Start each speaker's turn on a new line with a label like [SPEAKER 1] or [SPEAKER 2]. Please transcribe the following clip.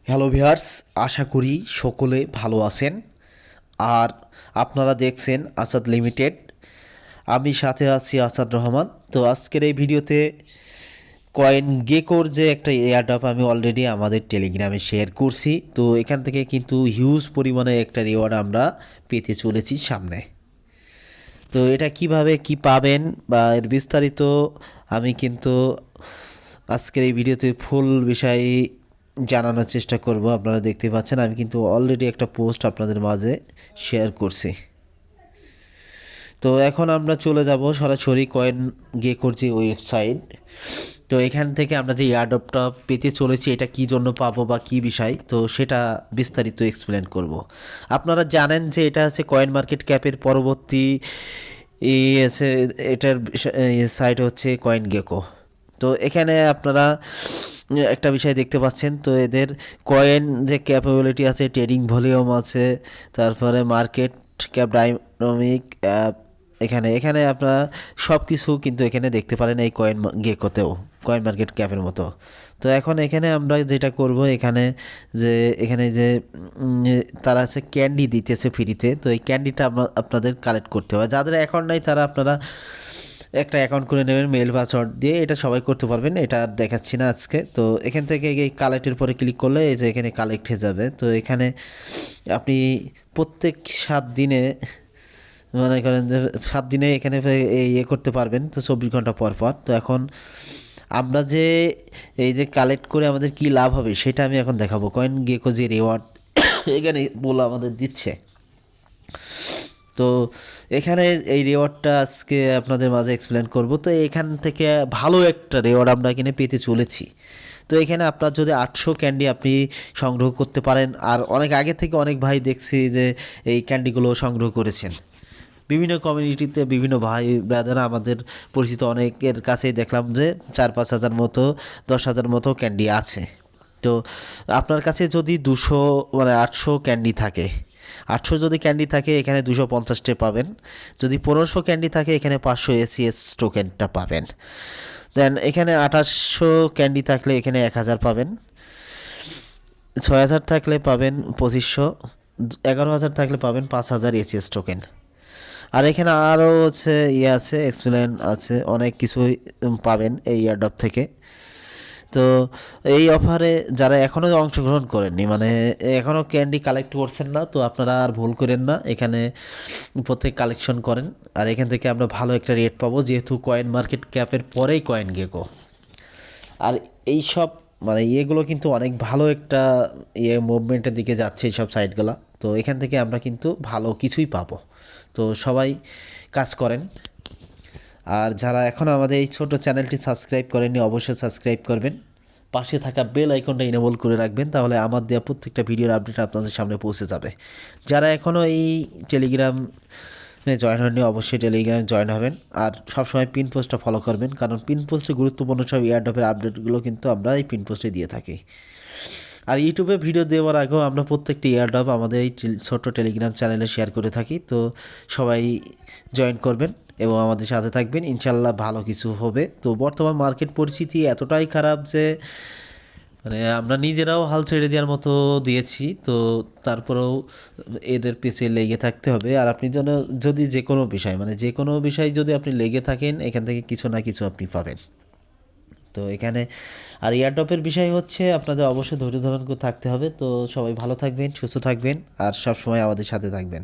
[SPEAKER 1] Hello viewers, আশা করি সকলে ভালো আছেন। আর আপনারা দেখছেন আসাদ লিমিটেড। আমি সাথে আছি আসাদ রহমান। তো আজকের এই ভিডিওতে কয়েন গেকোর যে একটা এয়ারড্রপ আমি অলরেডি আমাদের টেলিগ্রামে শেয়ার করছি। তো এখান থেকে কিন্তু হিউজ পরিমাণে একটা রিওয়ার্ড আমরা পেতে চলেছি সামনে। তো এটা কিভাবে কি পাবেন বা এর বিস্তারিত আমি কিন্তু আজকের এই ভিডিওতে ফুল বিষয় জানানোর চেষ্টা করব। আপনারা দেখতে পাচ্ছেন আমি কিন্তু অলরেডি একটা পোস্ট আপনাদের মাঝে শেয়ার করছি। তো এখন আমরা চলে যাব সরাসরি কয়েন গেকোর যে ওয়েবসাইট। তো এখান থেকে আমরা যে এয়ারড্রপটা পেতে চলেছি এটা কী জন্য পাবো বা কী বিষয়, তো সেটা বিস্তারিত এক্সপ্লেন করব। আপনারা জানেন যে এটা আছে কয়েন মার্কেট ক্যাপের পরবর্তী এসে এটার সাইট হচ্ছে কয়েন গেকো। তো এখানে আপনারা একটা বিষয় দেখতে পাচ্ছেন। তো এদের কয়েন যে ক্যাপাবিলিটি আছে, ট্রেডিং ভলিউম আছে, তারপরে মার্কেট ক্যাপ ডাইনামিক এখানে এখানে আপনারা সব কিছু কিন্তু এখানে দেখতে পারেন এই কয়েন গেকোতেও, কয়েন মার্কেট ক্যাপের মতো। তো এখন এখানে আমরা যেটা করব, এখানে যে তারা আছে ক্যান্ডি দিতেছে ফ্রিতে। তো এই ক্যান্ডিটা আপনাদের কালেক্ট করতে হবে। যাদের অ্যাকাউন্ট নাই তারা আপনারা একটা অ্যাকাউন্ট করে নেবেন মেল পাসওয়ার্ড দিয়ে। এটা সবাই করতে পারবেন, এটা আর দেখাচ্ছি না আজকে। তো এখান থেকে এই কালেক্টের পরে ক্লিক করলে এই যে এখানে কালেক্ট হয়ে যাবে। তো এখানে আপনি প্রত্যেক 7 দিনে, মনে করেন যে 7 দিনে এখানে ইয়ে করতে পারবেন, তো 24 ঘন্টা পর পর। তো এখন আমরা যে এই যে কালেক্ট করে আমাদের কি লাভ হবে সেটা আমি এখন দেখাবো। কয়েন গেকো যে রিওয়ার্ড এখানে বলে আমাদের দিচ্ছে, তো এখানে এই রিওয়ার্ডটা আজকে আপনাদের মাঝে এক্সপ্লেন করব। তো এখান থেকে ভালো একটা রিওয়ার্ড আমরা এখানে পেতে চলেছি। তো এখানে আপনার যদি 800 ক্যান্ডি আপনি সংগ্রহ করতে পারেন, আর অনেক আগে থেকে অনেক ভাই দেখছি যে এই ক্যান্ডিগুলো সংগ্রহ করেছেন বিভিন্ন কমিউনিটিতে, বিভিন্ন ভাই ব্রাদার আমাদের পরিচিত অনেকের কাছেই দেখলাম যে 4-5 হাজার মতো, 10 হাজার মতো ক্যান্ডি আছে। তো আপনার কাছে যদি 200 মানে 800 ক্যান্ডি থাকে, 800 যদি ক্যান্ডি থাকে এখানে 250টা পাবেন। যদি 1500 ক্যান্ডি থাকে এখানে 500 ACS টোকেনটা পাবেন। দেন এখানে 2800 ক্যান্ডি থাকলে এখানে 1000 পাবেন। 6000 থাকলে পাবেন 2500। 11000 থাকলে পাবেন 5000 ACS টোকেন। আর এখানে আরও হচ্ছে আছে, এক্সপ্লেন আছে, অনেক কিছুই পাবেন এই এয়ারড্রপ থেকে। তো এই অফারে যারা এখনও অংশগ্রহণ করেননি, মানে এখনও ক্যান্ডি কালেক্ট করছেন না, তো আপনারা আর ভুল করেন না, এখানে প্রত্যেক কালেকশন করেন। আর এখান থেকে আমরা ভালো একটা রেট পাবো, যেহেতু কয়েন মার্কেট ক্যাপের পরেই কয়েন গেকো। আর এই সব মানে ইয়েগুলো কিন্তু অনেক ভালো একটা মুভমেন্টের দিকে যাচ্ছে এইসব সাইটগুলো। তো এখান থেকে আমরা কিন্তু ভালো কিছুই পাবো। তো সবাই কাজ করেন। আর যারা এখনও আমাদের এই ছোট চ্যানেলটি সাবস্ক্রাইব করেননি অবশ্যই সাবস্ক্রাইব করবেন। পাশে থাকা বেল আইকনটা ইনেবল করে রাখবেন, তাহলে আমার দেওয়া প্রত্যেকটা ভিডিওর আপডেট আপনাদের সামনে পৌঁছে যাবে। যারা এখনও এই টেলিগ্রামে জয়েন হননি অবশ্যই টেলিগ্রামে জয়েন হবেন। আর সবসময় পিন পোস্টটা ফলো করবেন, কারণ পিন পোস্টে গুরুত্বপূর্ণ সব এয়ারড্রপের আপডেটগুলো কিন্তু আমরা এই পিন পোস্টে দিয়ে থাকি। আর ইউটিউবে ভিডিও দেওয়ার আগেও আমরা প্রত্যেকটি এয়ারড্রপ আমাদের এই ছোট্ট টেলিগ্রাম চ্যানেলে শেয়ার করে থাকি। তো সবাই জয়েন করবেন এবং আমাদের সাথে থাকবেন, ইনশাল্লাহ ভালো কিছু হবে। তো বর্তমান মার্কেট পরিস্থিতি এতটাই খারাপ যে মানে আমরা নিজেরাও হাল ছেড়ে দেওয়ার মতো দিয়েছি। তো তারপরেও এদের পিছিয়ে লেগে থাকতে হবে। আর আপনি যদি যে কোনো বিষয়, মানে যে কোনো বিষয় যদি আপনি লেগে থাকেন, এখান থেকে কিছু না কিছু আপনি পাবেন। তো এখানে আর এয়ারড্রপের বিষয় হচ্ছে আপনাদের অবশ্যই ধৈর্য ধারণ করে থাকতে হবে। তো সবাই ভালো থাকবেন, সুস্থ থাকবেন, আর সবসময় আমাদের সাথে থাকবেন।